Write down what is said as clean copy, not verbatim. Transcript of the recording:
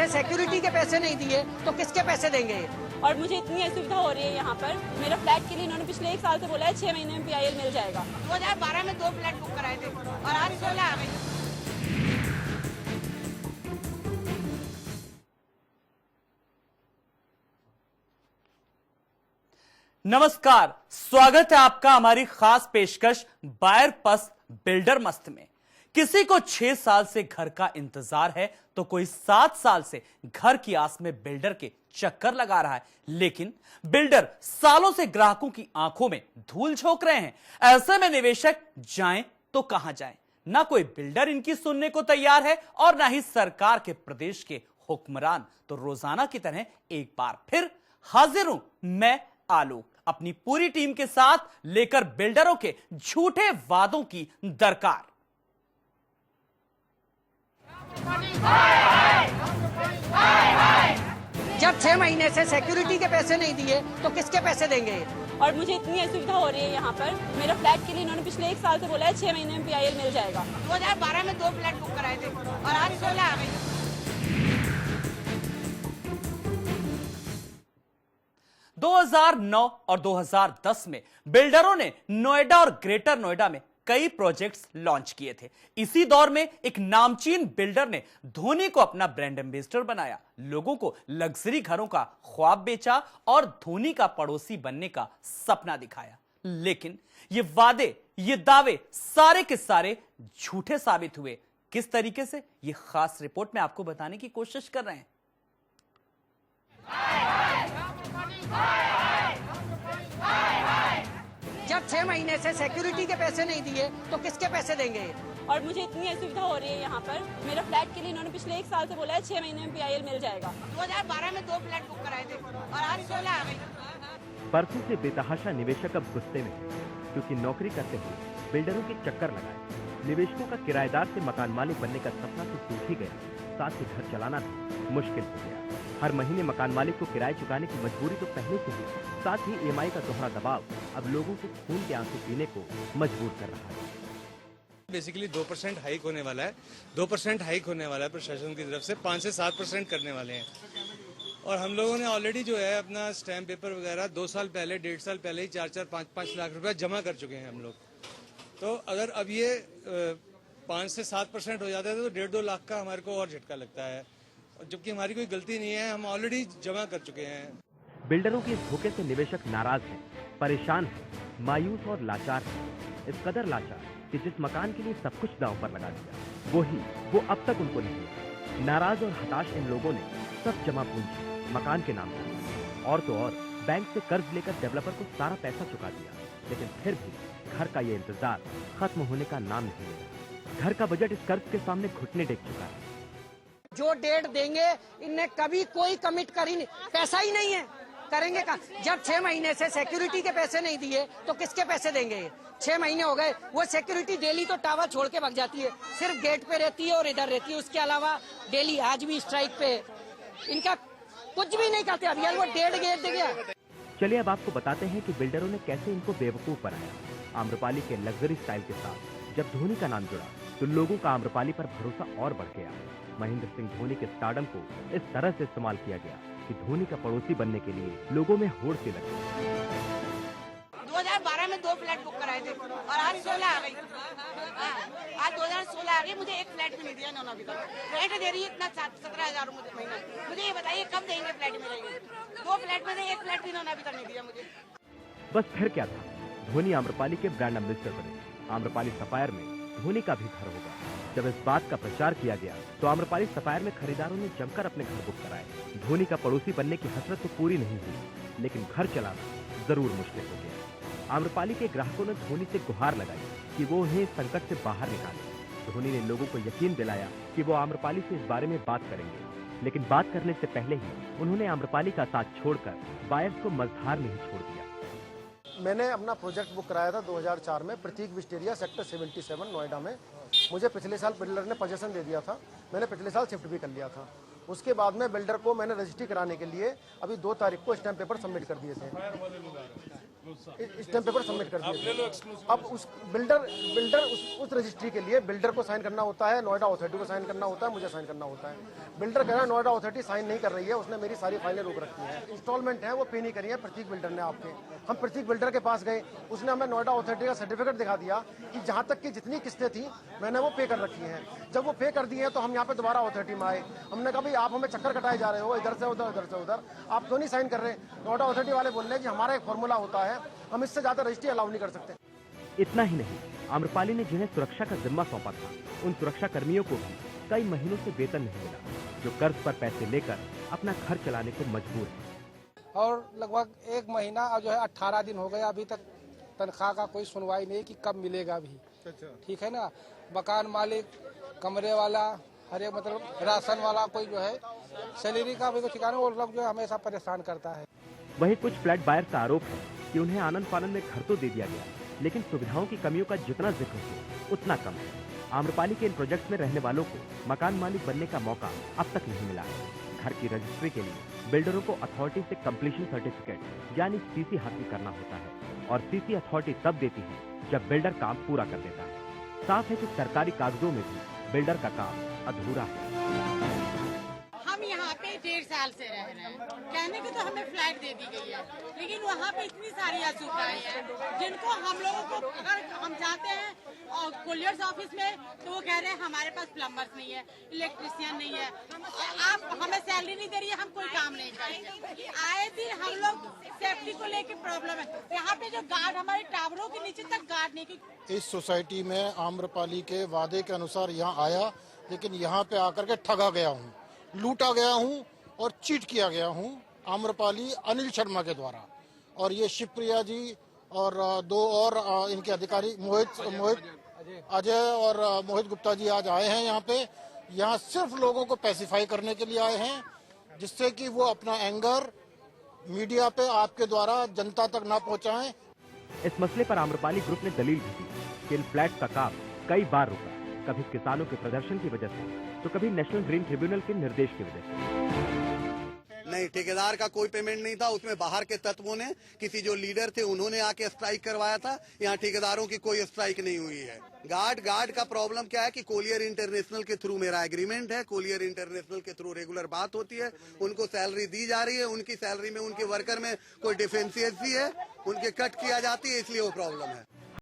से सिक्योरिटी के पैसे नहीं दिए तो किसके पैसे देंगे? और मुझे इतनी असुविधा हो रही है यहाँ पर। मेरा फ्लैट के लिए इन्होंने पिछले 1 साल से बोला है 6 महीने में PIL मिल जाएगा। 2012 में 2 फ्लैट बुक कराए थे और आज 16 आ गई। नमस्कार, स्वागत है आपका हमारी खास पेशकश बायर पस बिल्डर मस्त में। किसी को 6 साल से घर का इंतजार है तो कोई 7 साल से घर की आस में बिल्डर के चक्कर लगा रहा है, लेकिन बिल्डर सालों से ग्राहकों की आंखों में धूल झोंक रहे हैं। ऐसे में निवेशक जाएं तो कहां जाएं? ना कोई बिल्डर इनकी सुनने को तैयार है और ना ही सरकार के प्रदेश के हुक्मरान। तो रोजाना की तरह एक बार फिर हाजिर हूं मैं आलोक अपनी पूरी टीम के साथ लेकर बिल्डरों के झूठे वादों की दरकार। जब 6 महीने से सिक्योरिटी के पैसे नहीं दिए तो किसके पैसे देंगे? और मुझे इतनी असुविधा हो रही है यहाँ पर। मेरा फ्लैट के लिए इन्होंने पिछले 1 साल से बोला है 6 महीने में PIL मिल जाएगा। 2012 में 2 फ्लैट बुक कराए थे और आज 16 आ गई। – 2009 और 2010 में बिल्डरों ने नोएडा और ग्रेटर नोएडा में कई प्रोजेक्ट्स लॉन्च किए थे। इसी दौर में एक नामचीन बिल्डर ने धोनी को अपना ब्रांड एम्बेसडर बनाया, लोगों को लग्जरी घरों का ख्वाब बेचा और धोनी का पड़ोसी बनने का सपना दिखाया। लेकिन ये वादे, ये दावे सारे के सारे झूठे साबित हुए। किस तरीके से, ये खास रिपोर्ट में आपको बताने की कोशिश कर रहे हैं। जब 6 महीने से सिक्योरिटी के पैसे नहीं दिए तो किसके पैसे देंगे? और मुझे इतनी असुविधा हो रही है यहाँ पर। मेरा फ्लैट के लिए इन्होंने पिछले 1 साल से बोला है 6 महीने में PIL मिल जाएगा। 2012 में 2 फ्लैट बुक कराए थे और आज 16 आ गई। परसों से बेतहाशा निवेशक अब गुस्से में है, क्योंकि नौकरी करते हुए बिल्डरों के चक्कर लगाए निवेशकों का किराएदार से मकान मालिक बनने का सपना तो टूट ही गया, साथ ही घर चलाना भी मुश्किल हो गया। हर महीने मकान मालिक को किराए चुकाने की मजबूरी तो पहले से ही, साथ ही EMI का दोहरा दबाव अब लोगों को खून के आंसू पीने को मजबूर कर रहा है। बेसिकली 2% हाइक होने वाला है। 2% हाइक होने वाला है प्रशासन की तरफ से, 5 से 7% करने वाले हैं। और हम लोगों ने ऑलरेडी जो है अपना स्टैम्प पेपर वगैरह 2 साल पहले, 1.5 साल पहले ही 4-4, 5-5 लाख रुपया जमा कर चुके हैं हम लोग। तो अगर अब ये 5 से 7% हो जाता है तो 1.5-2 लाख का हमारे को और झटका लगता है, जबकि हमारी कोई गलती नहीं है, हम ऑलरेडी जमा कर चुके हैं। बिल्डरों के इस धोखे से निवेशक नाराज हैं, परेशान हैं, मायूस और लाचार हैं। इस कदर लाचार कि जिस मकान के लिए सब कुछ दांव पर लगा दिया वो अब तक उनको नहीं है। नाराज और हताश इन लोगों ने सब जमा पूंजी मकान के नाम पर और तो और बैंक से कर्ज लेकर डेवलपर को सारा पैसा चुका दिया, लेकिन फिर भी घर का ये इंतजार खत्म होने का नाम नहीं लेगा। घर का बजट इस कर्ज के सामने घुटने टेक चुका है। जो डेट देंगे इनने कभी कोई कमिट करी नहीं, पैसा ही नहीं है, करेंगे का? जब 6 महीने से सिक्योरिटी के पैसे नहीं दिए तो किसके पैसे देंगे? 6 महीने हो गए, वो सिक्योरिटी डेली तो टावर छोड़ के भाग जाती है, सिर्फ गेट पे रहती है और इधर रहती है, उसके अलावा डेली आज भी स्ट्राइक पे। इनका कुछ भी नहीं करते। अभी वो 1.5 गेट दे गया। चलिए अब आपको बताते हैं कि बिल्डरों ने कैसे इनको बेवकूफ बनाया। आम्रपाली के लग्जरी स्टाइल के साथ जब धोनी का नाम जुड़ा तो लोगों का आम्रपाली पर भरोसा और बढ़ गया। महेंद्र सिंह धोनी के स्टारडम को इस तरह से इस्तेमाल किया गया कि धोनी का पड़ोसी बनने के लिए लोगों में होड़ सी लगी। 2012 में 2 फ्लैट बुक कराए थे और आज 16 आ गई। आज 2016 आ गई, मुझे एक फ्लैट भी नहीं दिया इन्होंने अभी तक। रेंट दे रही है इतना 17,000 मुझे महीना। मुझे ये बताइए कब देंगे फ्लैट में रहेंगे? 2 फ्लैट में से एक फ्लैट भी इन्होंने अभी तक नहीं दिया मुझे। बस फिर क्या था, धोनी आम्रपाली के ब्रांड एम्बेसडर बने। आम्रपाली सफायर में धोनी का भी घर होगा। जब इस बात का प्रचार किया गया तो आम्रपाली सफायर में खरीदारों ने जमकर अपने घर बुक कराए। धोनी का पड़ोसी बनने की हसरत तो पूरी नहीं हुई, लेकिन घर चलाना जरूर मुश्किल हो गया। आम्रपाली के ग्राहकों ने धोनी से गुहार लगाई कि वो उन्हें संकट से बाहर निकाले। धोनी ने लोगों को यकीन दिलाया कि वो आम्रपाली से इस बारे में बात करेंगे, लेकिन बात करने से पहले ही उन्होंने आम्रपाली का साथ छोड़कर बायर्स को मझधार में ही छोड़ दिया। मैंने अपना प्रोजेक्ट बुक कराया था 2004 में प्रतीक विस्टेरिया सेक्टर 77 नोएडा में। मुझे पिछले साल बिल्डर ने पोजीशन दे दिया था, मैंने पिछले साल शिफ्ट भी कर लिया था। उसके बाद में बिल्डर को मैंने रजिस्ट्री कराने के लिए अभी 2 तारीख को स्टैम्प पेपर सबमिट कर दिए थे। स्टैम्प पेपर सबमिट कर दिए थे। अब उस बिल्डर उस रजिस्ट्री के लिए बिल्डर को साइन करना होता है, नोएडा अथॉरिटी को साइन करना होता है, मुझे साइन करना होता है। बिल्डर कह रहा है नोएडा अथॉरिटी साइन नहीं कर रही है, उसने मेरी सारी फाइलें रोक रखी है। इंस्टॉलमेंट है वो पे नहीं करी है प्रतीक बिल्डर ने आपके। हम प्रतीक बिल्डर के पास गए, उसने हमें नोएडा अथॉरिटी का सर्टिफिकेट दिखा दिया कि जहाँ तक की जितनी किस्तें थी मैंने वो पे कर रखी हैं। जब वो पे कर दी है तो हम यहाँ पे दोबारा अथॉरिटी में आए। हमने कहा भाई आप हमें चक्कर कटाए जा रहे हो, इधर से उधर इधर से उधर, आप क्यों नहीं साइन कर रहे? नोएडा अथॉरिटी वाले बोल रहे हैं कि हमारा एक फॉर्मूला होता है, हम इससे ज्यादा रजिस्ट्री अलाउ नहीं कर सकते। इतना ही नहीं, आम्रपाली ने जिन्हें सुरक्षा का जिम्मा सौंपा था, उन सुरक्षा कर्मियों को भी कई महीनों से वेतन नहीं मिला, जो कर्ज पर पैसे लेकर अपना घर चलाने को मजबूर है। और लगभग 1 महीना और जो है 18 दिन हो गए, अभी तक तनख्वाह का कोई सुनवाई नहीं कि कब मिलेगा भी। ठीक है ना, मकान मालिक, कमरे वाला, हर एक मतलब राशन वाला, कोई जो है सैलरी का भी कोई ठिकाना, वो लोग जो है हमेशा परेशान करता है। वहीं कुछ फ्लैट बायर का आरोप है कि उन्हें आनंद फानंद में घर तो दे दिया गया, लेकिन सुविधाओं की कमियों का जितना जिक्र हो उतना कम है। आम्रपाली के इन प्रोजेक्ट्स में रहने वालों को मकान मालिक बनने का मौका अब तक नहीं मिला है। घर की रजिस्ट्री के लिए बिल्डरों को अथॉरिटी से कंप्लीशन सर्टिफिकेट यानी सीसी हासिल करना होता है, और सीसी अथॉरिटी तब देती है जब बिल्डर काम पूरा कर देता है। साफ है कि सरकारी कागजों में भी बिल्डर का काम अधूरा है। हम यहाँ पे 1.5 साल से रह रहे हैं, कहने की तो हमें फ्लैट दे दी गई है, लेकिन वहाँ पे इतनी सारी असुविधाएं हैं जिनको हम लोगों को, अगर हम जाते हैं और कोलियर्स ऑफिस में तो वो कह रहे हैं हमारे पास प्लम्बर्स नहीं है, इलेक्ट्रिशियन नहीं है, आप हमें सैलरी नहीं दे रही है, हम कोई काम नहीं करेंगे। आए दिन हम लोग सेफ्टी को लेके प्रॉब्लम है। यहाँ पे जो गार्ड हमारे टावरों के नीचे तक गार्ड नहीं की। इस सोसाइटी में आम्रपाली के वादे के अनुसार यहाँ आया, लेकिन यहाँ पे आकर के ठगा गया हूँ, लूटा गया हूँ और चीट किया गया हूँ आम्रपाली अनिल शर्मा के द्वारा। और ये शिवप्रिया जी और 2 और इनके अधिकारी अजय और मोहित गुप्ता जी आज आए हैं यहाँ पे। यहाँ सिर्फ लोगों को पैसिफाई करने के लिए आए हैं, जिससे कि वो अपना एंगर मीडिया पे आपके द्वारा जनता तक ना पहुँचाएं। इस मसले पर आम्रपाली ग्रुप ने दलील भी दी कि इन फ्लैट का काम कई बार रुका, कभी किसानों के प्रदर्शन की वजह से, तो कभी नेशनल ग्रीन ट्रिब्यूनल के निर्देश की वजह से। नहीं, ठेकेदार का कोई पेमेंट नहीं था, उसमें बाहर के तत्वों ने, किसी जो लीडर थे उन्होंने आके स्ट्राइक करवाया था। यहाँ ठेकेदारों की कोई स्ट्राइक नहीं हुई है। गार्ड का प्रॉब्लम क्या है कि कोलियर इंटरनेशनल के थ्रू मेरा एग्रीमेंट है, कोलियर इंटरनेशनल के थ्रू रेगुलर बात होती है, उनको सैलरी दी जा रही है, उनकी सैलरी में उनके वर्कर में कोई डिफेंसियंसी है, उनके कट किया जाती है, इसलिए वो प्रॉब्लम है।